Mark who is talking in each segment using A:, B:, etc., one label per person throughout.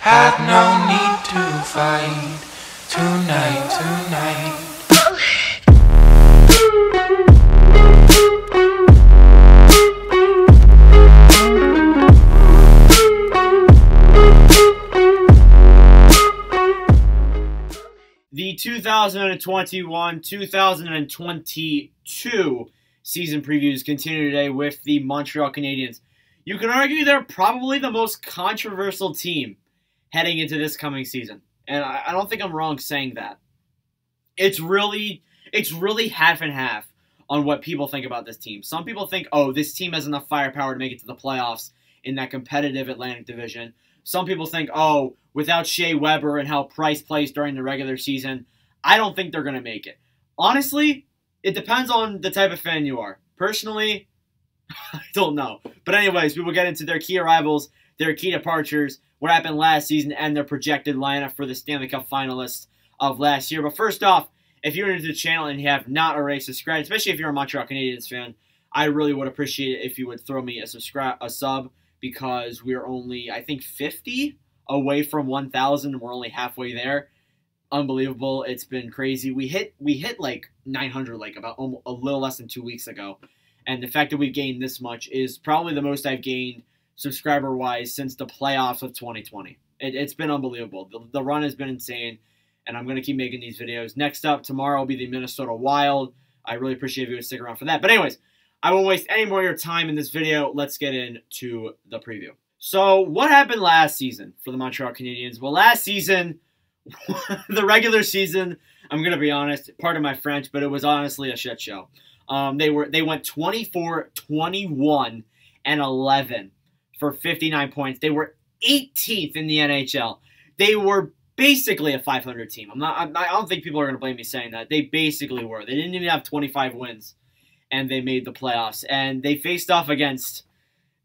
A: Have no need to fight tonight.
B: The 2021-2022 season previews continue today with the Montreal Canadiens. You can argue they're probably the most controversial team heading into this coming season. And I don't think I'm wrong saying that. It's really half and half on what people think about this team. Some people think, oh, this team has enough firepower to make it to the playoffs in that competitive Atlantic Division. Some people think, oh, without Shea Weber and how Price plays during the regular season, I don't think they're going to make it. Honestly, it depends on the type of fan you are. Personally, I don't know. But anyways, we will get into their key arrivals, their key departures, what happened last season, and their projected lineup for the Stanley Cup finalists of last year. But first off, if you're new to the channel and you have not already subscribed, especially if you're a Montreal Canadiens fan, I really would appreciate it if you would throw me a sub, because we're only, I think, 50 away from 1,000, and we're only halfway there. Unbelievable. It's been crazy. We hit like 900 like about a little less than 2 weeks ago. And the fact that we've gained this much is probably the most I've gained subscriber-wise since the playoffs of 2020. It's been unbelievable. The run has been insane, and I'm going to keep making these videos. Next up, tomorrow will be the Minnesota Wild. I really appreciate if you would stick around for that. But anyways, I won't waste any more of your time in this video. Let's get into the preview. So, what happened last season for the Montreal Canadiens? Well, last season, the regular season, I'm going to be honest, pardon my French, but it was honestly a shit show. They went 24, 21, and 11 for 59 points. They were 18th in the NHL. They were basically a 500 team. I don't think people are going to blame me saying that. They basically were. They didn't even have 25 wins, and they made the playoffs. And they faced off against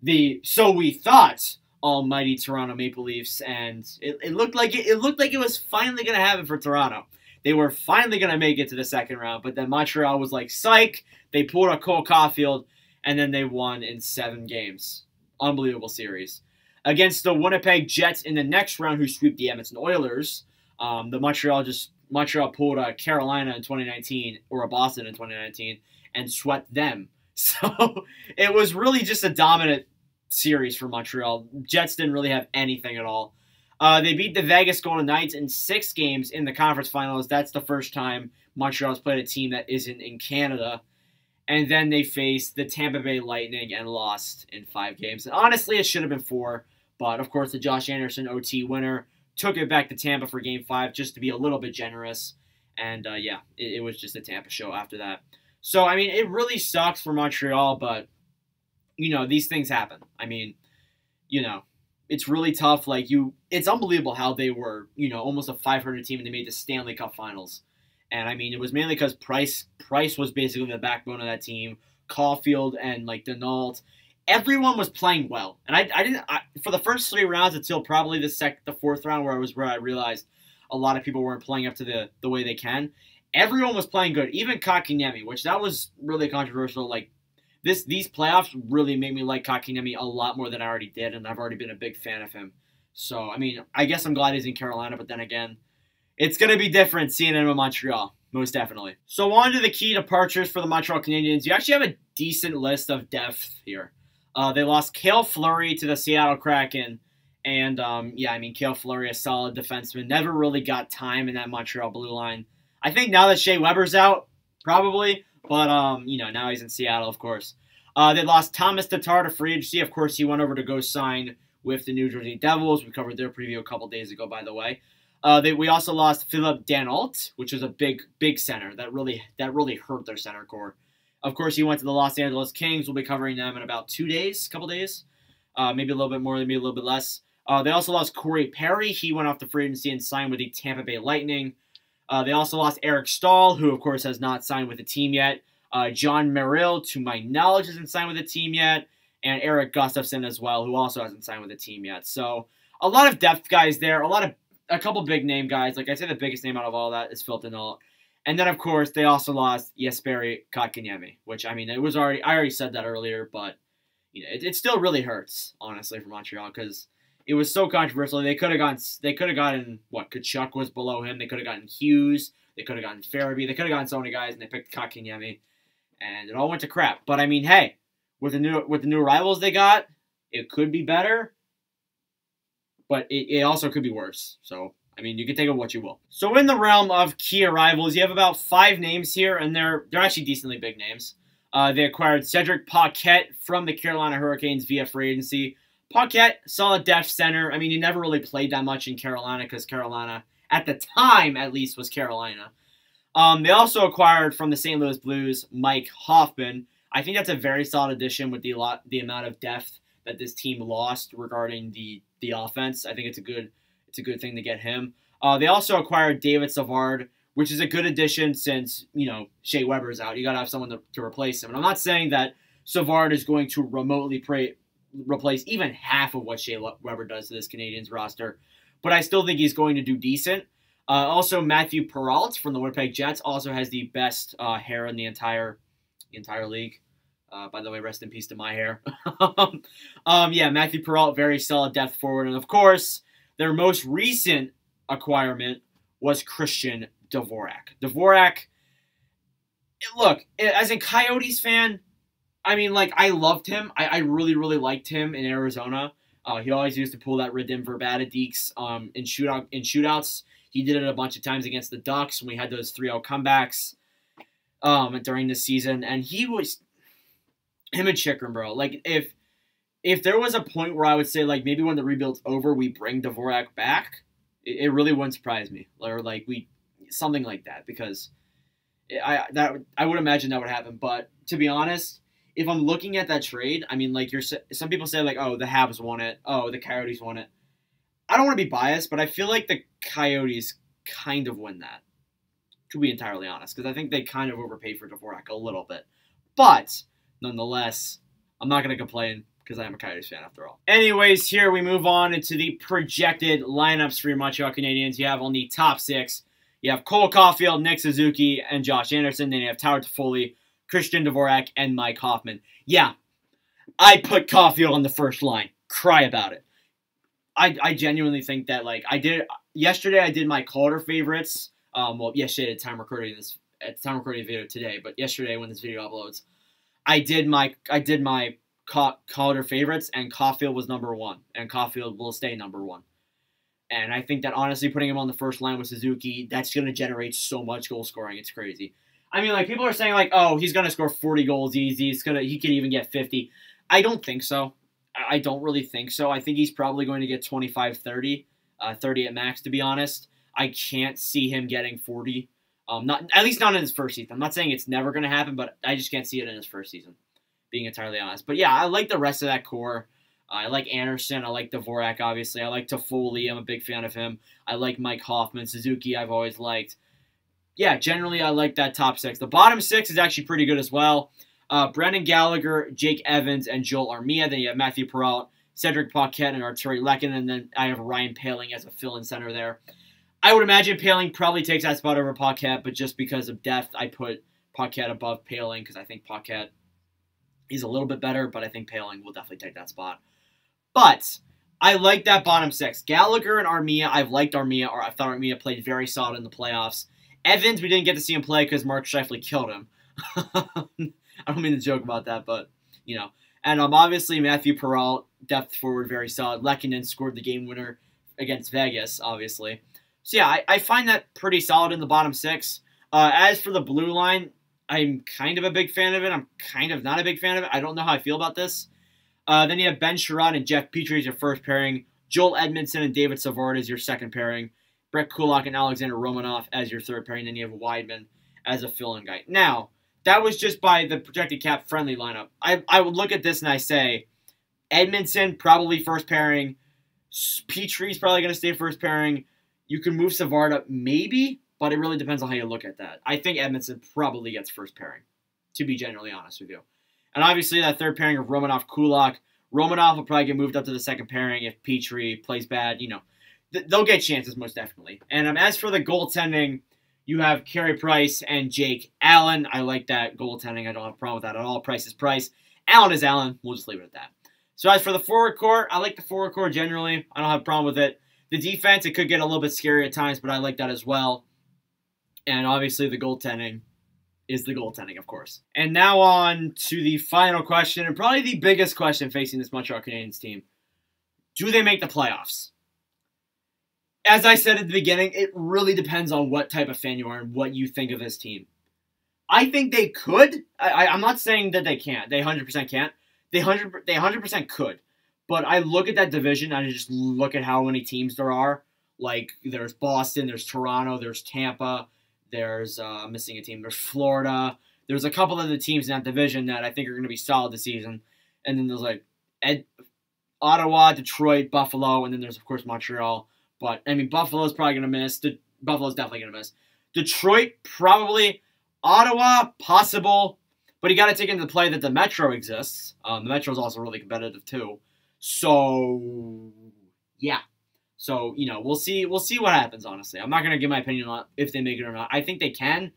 B: the, so we thought, almighty Toronto Maple Leafs, and it looked like it was finally going to happen for Toronto. They were finally going to make it to the second round, but then Montreal was like, psych. They pulled a Cole Caulfield, and then they won in 7 games. Unbelievable series. Against the Winnipeg Jets in the next round, who swept the Edmonton Oilers, the Montreal pulled a Carolina in 2019, or a Boston in 2019, and swept them. So it was really just a dominant series for Montreal. Jets didn't really have anything at all. They beat the Vegas Golden Knights in 6 games in the conference finals. That's the first time Montreal's played a team that isn't in Canada. And then they faced the Tampa Bay Lightning and lost in 5 games. And honestly, it should have been 4. But, of course, the Josh Anderson OT winner took it back to Tampa for Game 5 just to be a little bit generous. And, yeah, it was just a Tampa show after that. So, I mean, it really sucks for Montreal, but, you know, these things happen. I mean, you know, it's really tough. Like, it's unbelievable how they were, you know, almost a 500 team and they made the Stanley Cup Finals. And, I mean, it was mainly because Price was basically the backbone of that team. Caulfield and, like, Denault. Everyone was playing well. And I didn't for the first 3 rounds until probably the 4th round where I realized a lot of people weren't playing up to the way they can. Everyone was playing good. Even Kotkaniemi, which that was really controversial. Like, these playoffs really made me like Kotkaniemi a lot more than I already did, and I've already been a big fan of him. So, I mean, I guess I'm glad he's in Carolina, but then again, it's going to be different seeing him in Montreal, most definitely. So, on to the key departures for the Montreal Canadiens. You actually have a decent list of depth here. They lost Cale Fleury to the Seattle Kraken, and, yeah, I mean, Cale Fleury, a solid defenseman, never really got time in that Montreal blue line. I think now that Shea Weber's out, probably, but, you know, now he's in Seattle, of course. They lost Thomas Tatar to free agency. Of course, he went over to go sign with the New Jersey Devils. We covered their preview a couple days ago, by the way. We also lost Philip Danault, which was a big center. That really hurt their center core. Of course, he went to the Los Angeles Kings. We'll be covering them in about 2 days, couple days. Maybe a little bit more, maybe a little bit less. They also lost Corey Perry. He went off to free agency and signed with the Tampa Bay Lightning. They also lost Eric Stahl, who, of course, has not signed with the team yet. John Merrill, to my knowledge, hasn't signed with the team yet. And Eric Gustafsson as well, who also hasn't signed with the team yet. So, a lot of depth guys there. A couple big-name guys. Like I said, the biggest name out of all that is Phil Denault. And then, of course, they also lost Jesperi Kotkaniemi, which, I mean, I already said that earlier, but, you know, it still really hurts, honestly, for Montreal, because, It was so controversial. They could have gotten what? Kachuk was below him. They could have gotten Hughes. They could have gotten Farabee. They could have gotten so many guys, and they picked Kotkaniemi, and it all went to crap. But I mean, hey, with the new arrivals they got, it could be better, but it also could be worse. So I mean, you can take it what you will. So in the realm of key arrivals, you have about 5 names here, and they're actually decently big names. They acquired Cedric Paquette from the Carolina Hurricanes via free agency. Paquette, solid depth center. I mean, he never really played that much in Carolina because Carolina, at the time at least, was Carolina. They also acquired from the St. Louis Blues Mike Hoffman. I think that's a very solid addition with the amount of depth that this team lost regarding the offense. I think it's a good thing to get him. They also acquired David Savard, which is a good addition since, Shea Weber's out. You got to have someone to replace him. And I'm not saying that Savard is going to remotely replace even half of what Shea Weber does to this Canadiens roster, but I still think he's going to do decent. Also, Matthew Peralt from the Winnipeg Jets also has the best hair in the entire league. By the way, rest in peace to my hair. Yeah, Matthew Peralt, very solid depth forward. And of course, their most recent acquirement was Christian Dvorak. Dvorak, look, as a Coyotes fan, I mean, I loved him. I really, really liked him in Arizona. He always used to pull that Radim Verbata-Deeks in shootouts. He did it a bunch of times against the Ducks when we had those 3-0 comebacks during the season. And him and Chikrin, bro. If there was a point where I would say, maybe when the rebuild's over, we bring Dvorak back, it really wouldn't surprise me. Or, something like that. Because I would imagine that would happen. But, to be honest, if I'm looking at that trade, I mean, some people say, oh, the Habs won it. Oh, the Coyotes won it. I don't want to be biased, but I feel like the Coyotes kind of win that, to be entirely honest, because I think they kind of overpaid for Dvorak a little bit. But, nonetheless, I'm not going to complain because I am a Coyotes fan after all. Anyways, here we move on into the projected lineups for your Montreal Canadiens. You have on the top 6, you have Cole Caulfield, Nick Suzuki, and Josh Anderson. Then you have Tyler Toffoli, Christian Dvorak, and Mike Hoffman. Yeah, I put Caulfield on the first line. Cry about it. I genuinely think that, yesterday I did my Calder favorites. Yesterday at the time recording the video today, but yesterday when this video uploads, I did my Calder favorites, and Caulfield was number 1, and Caulfield will stay number 1. And I think that, honestly, putting him on the first line with Suzuki, that's going to generate so much goal scoring. It's crazy. I mean, people are saying, oh, he's going to score 40 goals easy. He could even get 50. I don't think so. I don't really think so. I think he's probably going to get 25, 30, 30 at max, to be honest. I can't see him getting 40. At least not in his first season. I'm not saying it's never going to happen, but I just can't see it in his first season, being entirely honest. But yeah, I like the rest of that core. I like Anderson. I like Dvorak, obviously. I like Toffoli. I'm a big fan of him. I like Mike Hoffman. Suzuki, I've always liked. Yeah, generally, I like that top 6. The bottom 6 is actually pretty good as well. Brendan Gallagher, Jake Evans, and Joel Armia. Then you have Matthew Peralt, Cedric Paquette, and Arturi Lekin. And then I have Ryan Poehling as a fill-in center there. I would imagine Poehling probably takes that spot over Paquette, but just because of depth, I put Paquette above Poehling because I think Paquette is a little bit better, but I think Poehling will definitely take that spot. But I like that bottom 6. Gallagher and Armia, I've liked Armia, or I thought Armia played very solid in the playoffs. Evans, we didn't get to see him play because Mark Scheifele killed him. I don't mean to joke about that, but, And obviously, Matthew Peralt, depth forward, very solid. Lehkonen scored the game winner against Vegas, obviously. So, yeah, I find that pretty solid in the bottom 6. As for the blue line, I'm kind of a big fan of it. I'm kind of not a big fan of it. I don't know how I feel about this. Then you have Ben Sherrod and Jeff Petrie as your first pairing. Joel Edmondson and David Savard as your second pairing. Brett Kulak and Alexander Romanov as your third pairing. Then you have Weidman as a fill-in guy. Now, that was just by the projected cap-friendly lineup. I would look at this and I say, Edmondson, probably first pairing. Petrie's probably going to stay first pairing. You can move Savard up, maybe, but it really depends on how you look at that. I think Edmondson probably gets first pairing, to be genuinely honest with you. And obviously that third pairing of Romanov-Kulak, Romanov will probably get moved up to the second pairing if Petrie plays bad. They'll get chances most definitely. And as for the goaltending, you have Carey Price and Jake Allen. I like that goaltending. I don't have a problem with that at all. Price is Price. Allen is Allen. We'll just leave it at that. So as for the forward core, I like the forward core generally. I don't have a problem with it. The defense, it could get a little bit scary at times, but I like that as well. And obviously the goaltending is the goaltending, of course. And now on to the final question, and probably the biggest question facing this Montreal Canadiens team. Do they make the playoffs? As I said at the beginning, it really depends on what type of fan you are and what you think of this team. I think they could. I'm not saying that they can't. They 100% can't. They 100% could. But I look at that division, and I just look at how many teams there are. Like, there's Boston, there's Toronto, there's Tampa, there's, I'm missing a team, there's Florida. There's a couple of the teams in that division that I think are going to be solid this season. And then there's, like, Ottawa, Detroit, Buffalo, and then there's, of course, Montreal. But, I mean, Buffalo's probably going to miss. Buffalo's definitely going to miss. Detroit, probably. Ottawa, possible. But you got to take into play that the Metro exists. The Metro is also really competitive, too. So, yeah. So, you know, we'll see what happens, honestly. I'm not going to give my opinion on if they make it or not. I think they can,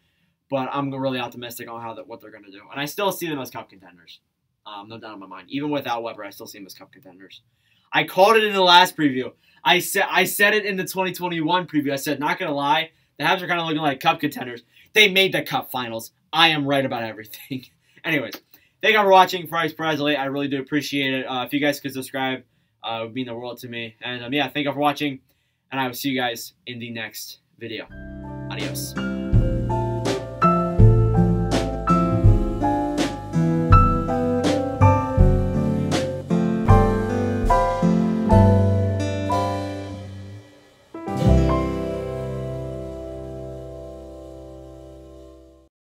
B: but I'm really optimistic on what they're going to do. And I still see them as cup contenders. No doubt in my mind. Even without Weber, I still see them as cup contenders. I called it in the last preview. I said it in the 2021 preview. I said, not going to lie, the Habs are kind of looking like cup contenders. They made the cup finals. I am right about everything. Anyways, thank you for watching. Price I really do appreciate it. If you guys could subscribe, it would mean the world to me. And yeah, thank you for watching, and I will see you guys in the next video. Adios.